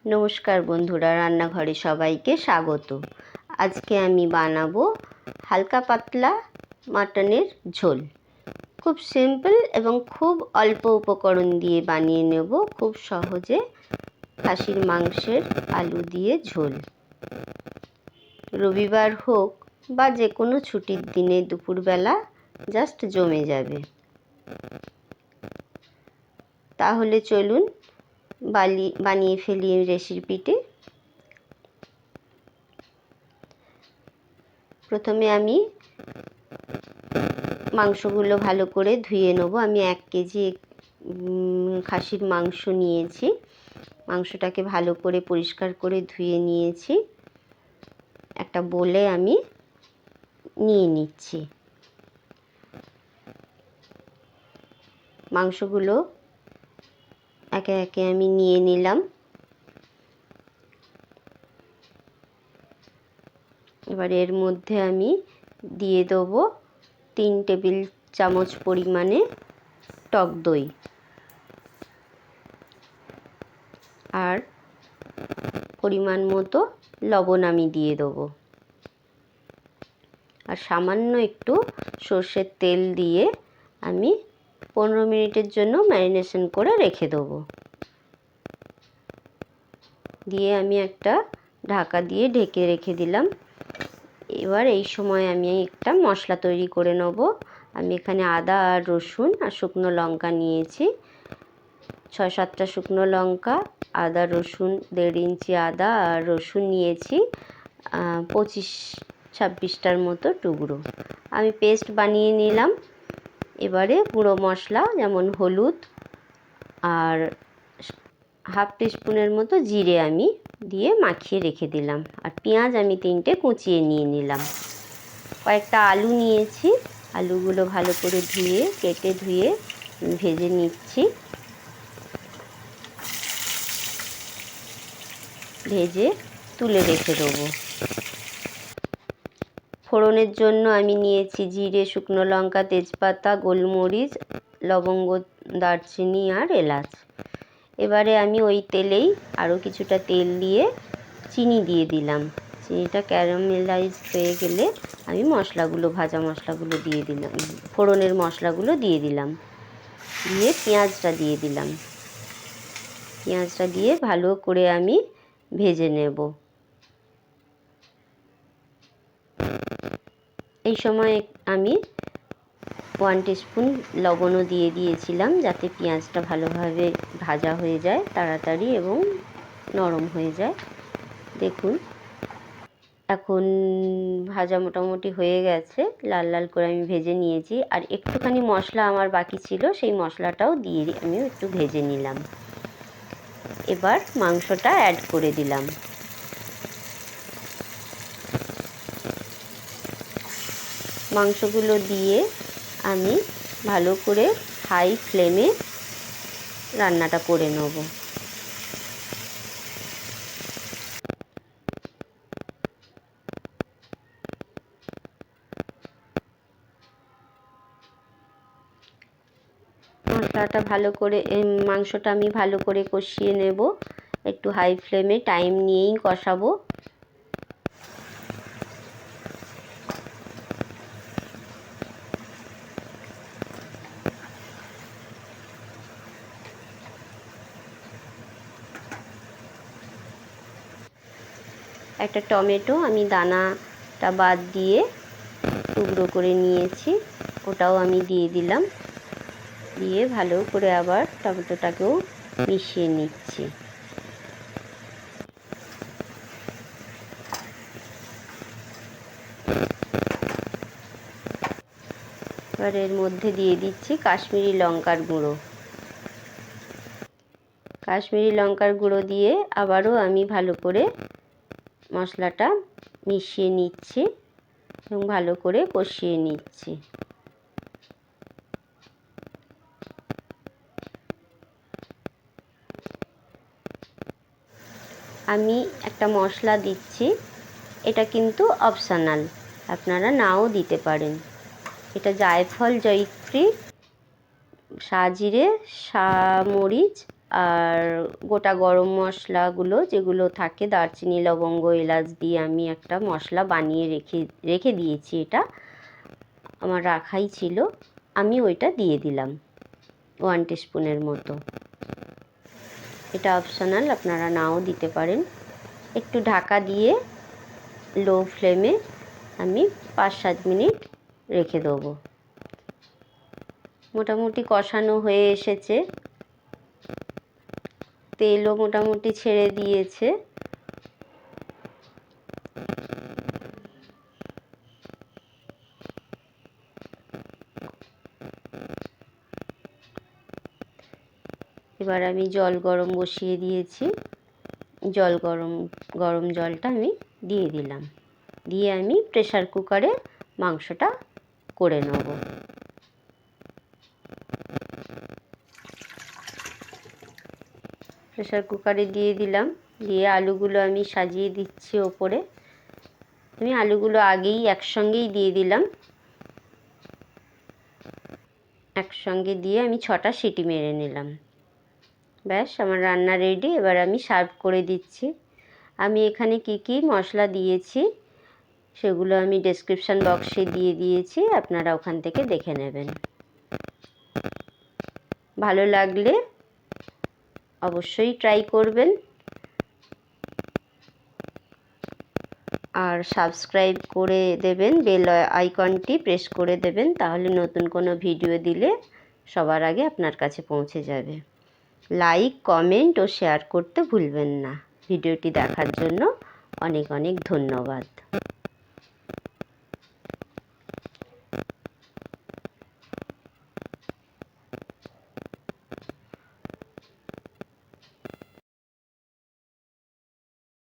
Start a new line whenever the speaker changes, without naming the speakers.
নমস্কার বন্ধুরা, রান্নাঘরে সবাইকে স্বাগত। আজকে আমি বানাবো হালকা পাতলা মাটনের ঝোল। খুব সিম্পল এবং খুব অল্প উপকরণ দিয়ে বানিয়ে নেব খুব সহজে খাসির মাংসের আলু দিয়ে ঝোল। রবিবার হোক বা যে কোনো ছুটির দিনে দুপুরবেলা জাস্ট জমে যাবে। তাহলে চলুন বানিয়ে ফেলি এই রেসিপিটি। প্রথমে আমি মাংসগুলো ভালো করে ধুয়ে নেব। আমি 1 কেজি খাসির মাংস নিয়েছি। মাংসটাকে ভালো করে পরিষ্কার করে ধুয়ে নিয়েছি। একটা বোলে আমি নিয়ে নিচ্ছি। মাংসগুলো একে একে আমি নিয়ে নিলাম। এবার এর মধ্যে আমি দিয়ে দেবো 3 টেবিল চামচ পরিমাণে টক দই আর পরিমাণ মতো লবণ আমি দিয়ে দেবো, আর সামান্য একটু সর্ষের তেল দিয়ে আমি 15 মিনিটের জন্য ম্যারিনেশন করে রেখে দেবো। দিয়ে আমি একটা ঢাকা দিয়ে ঢেকে রেখে দিলাম। এবার এই সময় আমি একটা মশলা তৈরি করে নেব। আমি এখানে আদা আর রসুন আর শুকনো লঙ্কা নিয়েছি। 6-7টা শুকনো লঙ্কা, আদা রসুন 1.5 ইঞ্চি আদা আর রসুন নিয়েছি 25-26টার মতো টুকরো। আমি পেস্ট বানিয়ে নিলাম। এবারে গুঁড়ো মশলা যেমন হলুদ আর 1/2 টিস্পুনের মতো জিরে আমি দিয়ে মাখিয়ে রেখে দিলাম। আর পেঁয়াজ আমি 3টে কুচিয়ে নিয়ে নিলাম। কয়েকটা আলু নিয়েছি। আলুগুলো ভালো করে কেটে ধুয়ে ভেজে নিচ্ছি। ভেজে তুলে রেখে দেবো। ফোড়নের জন্য আমি নিয়েছি জিরে, শুকনো লঙ্কা, তেজপাতা, গোলমরিচ, লবঙ্গ, দারচিনি আর এলাচ। এবারে আমি ওই তেলেই আরও কিছুটা তেল দিয়ে চিনি দিয়ে দিলাম। চিনিটা ক্যারামেলাইজ হয়ে গেলে আমি ভাজা মশলাগুলো দিয়ে দিলাম, ফোড়নের মশলাগুলো দিয়ে দিলাম। দিয়ে পেঁয়াজটা দিয়ে দিলাম। পেঁয়াজটা দিয়ে ভালো করে আমি ভেজে নেব। এই সময় আমি 1 টিস্পুন লবণও দিয়ে দিয়েছিলাম, যাতে পেঁয়াজটা ভালোভাবে ভাজা হয়ে যায় তাড়াতাড়ি এবং নরম হয়ে যায়। দেখুন এখন ভাজা মোটামুটি হয়ে গেছে, লাল লাল করে আমি ভেজে নিয়েছি। আর একটুখানি মশলা আমার বাকি ছিল, সেই মশলাটাও দিয়ে আমি একটু ভেজে নিলাম। এবার মাংসটা অ্যাড করে দিলাম। মাংসগুলো দিয়ে আমি ভালো করে হাই ফ্লেমে রান্নাটা করে নেব। মশলাটা ভালো করে মাংসটা আমি ভালো করে কষিয়ে নেব। একটু হাই ফ্লেমে টাইম নিয়েই কষাবো। একটা টমেটো আমি দানাটা বাদ দিয়ে টুকরো করে নিয়েছি, ওটাও আমি দিয়ে দিলাম। দিয়ে ভালো করে আবার টমেটোটাকেও মিশিয়ে নিচ্ছি। এবার এর মধ্যে দিয়ে দিচ্ছি কাশ্মীরি লঙ্কার গুঁড়ো। কাশ্মীরি লঙ্কার গুঁড়ো দিয়ে আবারও আমি ভালো করে মশলাটা মিশিয়ে নিচ্ছি এবং ভালো করে কষিয়ে নিচ্ছি। আমি একটা মশলা দিচ্ছি, এটা কিন্তু অপশনাল, আপনারা নাও দিতে পারেন। এটা জায়ফল, জয়িত্রী, সাজিরে, মরিচ আর গোটা গরম মশলাগুলো যেগুলো থাকে, দারচিনি লবঙ্গ এলাচ দিয়ে আমি একটা মশলা বানিয়ে রেখে দিয়েছি। এটা আমার রাখাই ছিল, আমি ওইটা দিয়ে দিলাম 1 টিস্পুনের মতো। এটা অপশনাল, আপনারা নাও দিতে পারেন। একটু ঢাকা দিয়ে লো ফ্লেমে আমি 5-7 মিনিট রেখে দেবো। মোটামুটি কষানো হয়ে এসেছে, তেলও মোটামুটি ছেড়ে দিয়েছে। এবার আমি জল গরম বসিয়ে দিয়েছি, গরম জলটা আমি দিয়ে দিলাম, দিয়ে আমি প্রেসার কুকারে মাংসটা করে নেব। প্রেসার কুকারে দিয়ে দিলাম, দিয়ে আলুগুলো আমি সাজিয়ে দিচ্ছি ওপরে। আমি আলুগুলো আগেই একসঙ্গেই দিয়ে দিলাম, একসঙ্গে দিয়ে আমি 6টা সিটি মেরে নিলাম। ব্যাস, আমার রান্না রেডি। এবার আমি সার্ভ করে দিচ্ছি। আমি এখানে কি কি মশলা দিয়েছি সেগুলো আমি ডেসক্রিপশান বক্সে দিয়ে দিয়েছি, আপনারা ওখান থেকে দেখে নেবেন। ভালো লাগলে অবশ্যই ট্রাই করবেন, আর সাবস্ক্রাইব করে দেবেন, বেল আইকনটি প্রেস করে দেবেন, তাহলে নতুন কোনো ভিডিও দিলে সবার আগে আপনার কাছে পৌঁছে যাবে। লাইক, কমেন্ট ও শেয়ার করতে ভুলবেন না। ভিডিওটি দেখার জন্য অনেক অনেক ধন্যবাদ।